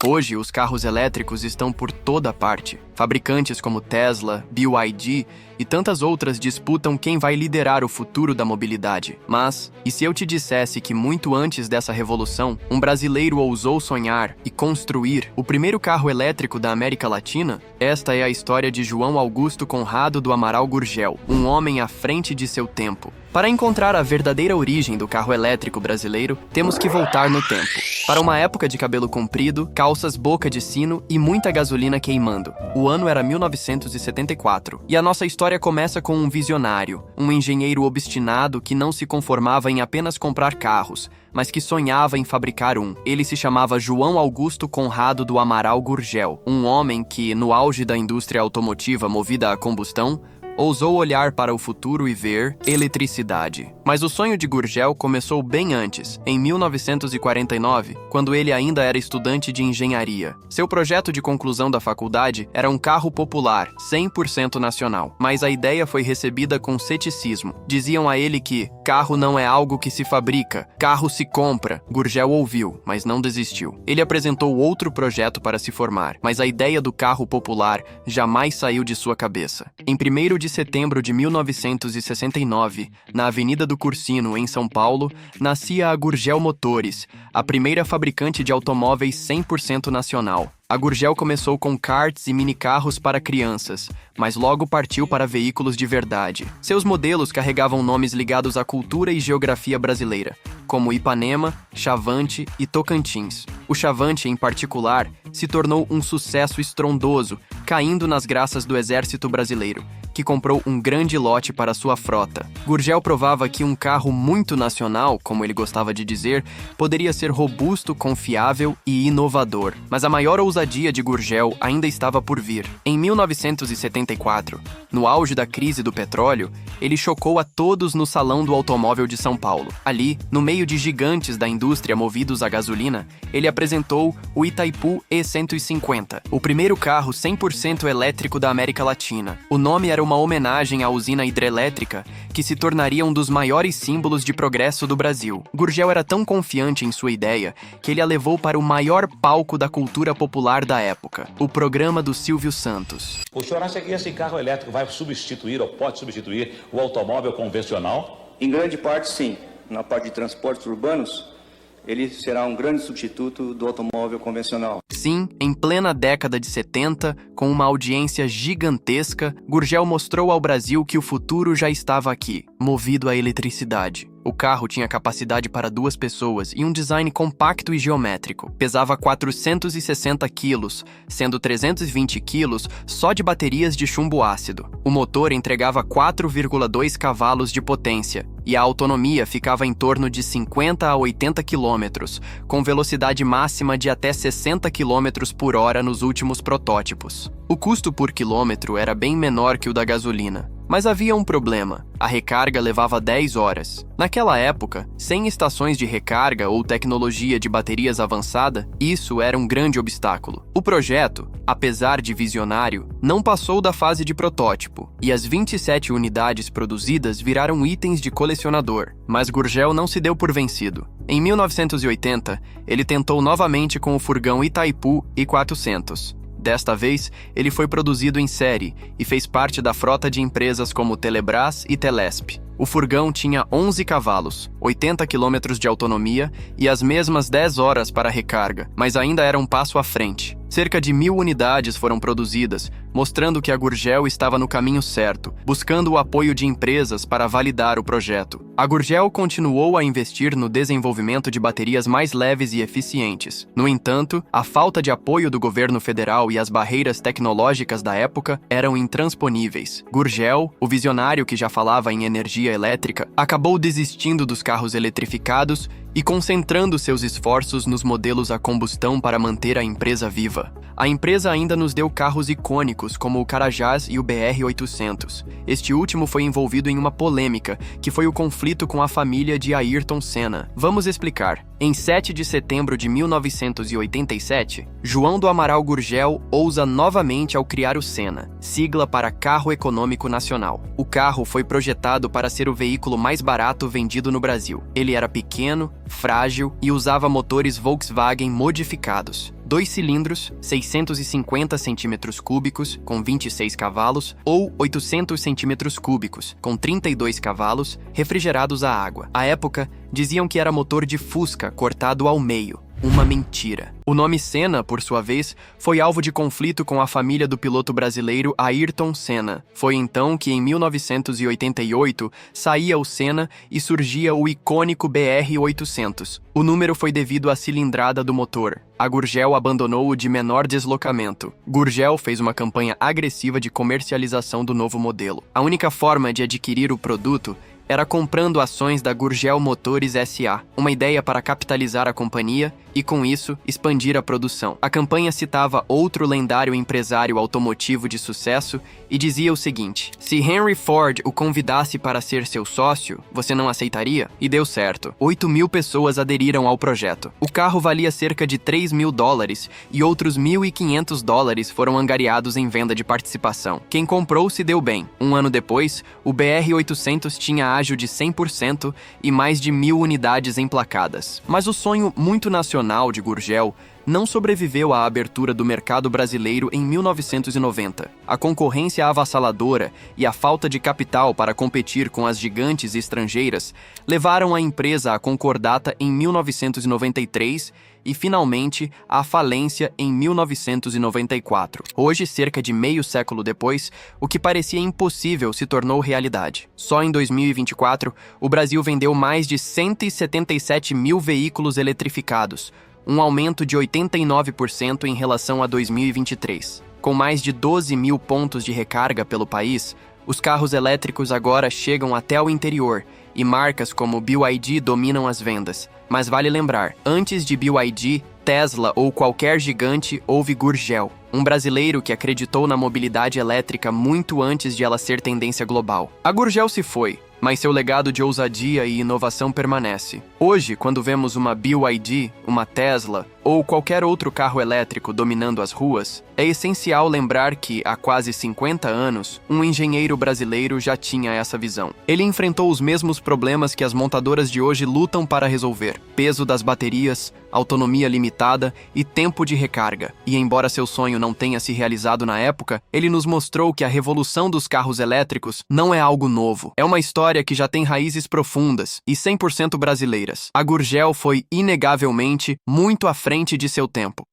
Hoje, os carros elétricos estão por toda parte. Fabricantes como Tesla, BYD e tantas outras disputam quem vai liderar o futuro da mobilidade. Mas, e se eu te dissesse que muito antes dessa revolução, um brasileiro ousou sonhar e construir o primeiro carro elétrico da América Latina? Esta é a história de João Augusto Conrado do Amaral Gurgel, um homem à frente de seu tempo. Para encontrar a verdadeira origem do carro elétrico brasileiro, temos que voltar no tempo. Para uma época de cabelo comprido, calças boca de sino e muita gasolina queimando. O ano era 1974. E a nossa história começa com um visionário, um engenheiro obstinado que não se conformava em apenas comprar carros, mas que sonhava em fabricar um. Ele se chamava João Augusto Conrado do Amaral Gurgel, um homem que, no auge da indústria automotiva movida a combustão, ousou olhar para o futuro e ver eletricidade. Mas o sonho de Gurgel começou bem antes, em 1949, quando ele ainda era estudante de engenharia. Seu projeto de conclusão da faculdade era um carro popular, 100% nacional. Mas a ideia foi recebida com ceticismo. Diziam a ele que carro não é algo que se fabrica, carro se compra. Gurgel ouviu, mas não desistiu. Ele apresentou outro projeto para se formar, mas a ideia do carro popular jamais saiu de sua cabeça. Em 1º de setembro de 1969, na Avenida do Cursino, em São Paulo, nascia a Gurgel Motores, a primeira fabricante de automóveis 100% nacional. A Gurgel começou com karts e minicarros para crianças, mas logo partiu para veículos de verdade. Seus modelos carregavam nomes ligados à cultura e geografia brasileira, como Ipanema, Chavante e Tocantins. O Chavante, em particular, se tornou um sucesso estrondoso, caindo nas graças do Exército Brasileiro, que comprou um grande lote para sua frota. Gurgel provava que um carro muito nacional, como ele gostava de dizer, poderia ser robusto, confiável e inovador. Mas a maior ousadia de Gurgel ainda estava por vir. Em 1974, no auge da crise do petróleo, ele chocou a todos no Salão do Automóvel de São Paulo. Ali, no meio de gigantes da indústria movidos a gasolina, ele apresentou o Itaipu E150, o primeiro carro 100% elétrico da América Latina. O nome era uma homenagem à usina hidrelétrica, que se tornaria um dos maiores símbolos de progresso do Brasil. Gurgel era tão confiante em sua ideia que ele a levou para o maior palco da cultura popular da época, o programa do Silvio Santos. O senhor acha que esse carro elétrico vai substituir ou pode substituir o automóvel convencional? Em grande parte, sim. Na parte de transportes urbanos, ele será um grande substituto do automóvel convencional. Sim, em plena década de 70, com uma audiência gigantesca, Gurgel mostrou ao Brasil que o futuro já estava aqui, movido à eletricidade. O carro tinha capacidade para 2 pessoas e um design compacto e geométrico. Pesava 460 quilos, sendo 320 quilos só de baterias de chumbo ácido. O motor entregava 4,2 cavalos de potência e a autonomia ficava em torno de 50 a 80 quilômetros, com velocidade máxima de até 60 quilômetros por hora nos últimos protótipos. O custo por quilômetro era bem menor que o da gasolina. Mas havia um problema. A recarga levava 10 horas. Naquela época, sem estações de recarga ou tecnologia de baterias avançada, isso era um grande obstáculo. O projeto, apesar de visionário, não passou da fase de protótipo, e as 27 unidades produzidas viraram itens de colecionador. Mas Gurgel não se deu por vencido. Em 1980, ele tentou novamente com o furgão Itaipu E400. Desta vez, ele foi produzido em série e fez parte da frota de empresas como Telebrás e Telesp. O furgão tinha 11 cavalos, 80 quilômetros de autonomia e as mesmas 10 horas para recarga, mas ainda era um passo à frente. Cerca de 1.000 unidades foram produzidas, mostrando que a Gurgel estava no caminho certo, buscando o apoio de empresas para validar o projeto. A Gurgel continuou a investir no desenvolvimento de baterias mais leves e eficientes. No entanto, a falta de apoio do governo federal e as barreiras tecnológicas da época eram intransponíveis. Gurgel, o visionário que já falava em energia elétrica, acabou desistindo dos carros eletrificados e concentrando seus esforços nos modelos a combustão para manter a empresa viva. A empresa ainda nos deu carros icônicos como o Carajás e o BR-800. Este último foi envolvido em uma polêmica, que foi o conflito com a família de Ayrton Senna. Vamos explicar. Em 7 de setembro de 1987, João do Amaral Gurgel ousa novamente ao criar o Senna, sigla para Carro Econômico Nacional. O carro foi projetado para ser o veículo mais barato vendido no Brasil. Ele era pequeno, frágil e usava motores Volkswagen modificados. 2 cilindros, 650 centímetros cúbicos, com 26 cavalos, ou 800 centímetros cúbicos, com 32 cavalos, refrigerados a água. À época, diziam que era motor de Fusca cortado ao meio. Uma mentira. O nome Senna, por sua vez, foi alvo de conflito com a família do piloto brasileiro Ayrton Senna. Foi então que, em 1988, saía o Senna e surgia o icônico BR-800. O número foi devido à cilindrada do motor. A Gurgel abandonou-o de menor deslocamento. Gurgel fez uma campanha agressiva de comercialização do novo modelo. A única forma de adquirir o produto era comprando ações da Gurgel Motores S.A., uma ideia para capitalizar a companhia e, com isso, expandir a produção. A campanha citava outro lendário empresário automotivo de sucesso e dizia o seguinte: se Henry Ford o convidasse para ser seu sócio, você não aceitaria? E deu certo. 8.000 pessoas aderiram ao projeto. O carro valia cerca de $3.000 e outros $1.500 foram angariados em venda de participação. Quem comprou se deu bem. Um ano depois, o BR-800 tinha ágil de 100% e mais de 1.000 unidades emplacadas. Mas o sonho muito nacional de Gurgel não sobreviveu à abertura do mercado brasileiro em 1990. A concorrência avassaladora e a falta de capital para competir com as gigantes estrangeiras levaram a empresa à concordata em 1993 e, finalmente, à falência em 1994. Hoje, cerca de meio século depois, o que parecia impossível se tornou realidade. Só em 2024, o Brasil vendeu mais de 177 mil veículos eletrificados, um aumento de 89% em relação a 2023. Com mais de 12.000 pontos de recarga pelo país, os carros elétricos agora chegam até o interior e marcas como BYD dominam as vendas. Mas vale lembrar, antes de BYD, Tesla ou qualquer gigante, houve Gurgel, um brasileiro que acreditou na mobilidade elétrica muito antes de ela ser tendência global. A Gurgel se foi, mas seu legado de ousadia e inovação permanece. Hoje, quando vemos uma BYD, uma Tesla ou qualquer outro carro elétrico dominando as ruas, é essencial lembrar que, há quase 50 anos, um engenheiro brasileiro já tinha essa visão. Ele enfrentou os mesmos problemas que as montadoras de hoje lutam para resolver: peso das baterias, autonomia limitada e tempo de recarga. E embora seu sonho não tenha se realizado na época, ele nos mostrou que a revolução dos carros elétricos não é algo novo. É uma história que já tem raízes profundas e 100% brasileiras. A Gurgel foi, inegavelmente, muito à frente de seu tempo.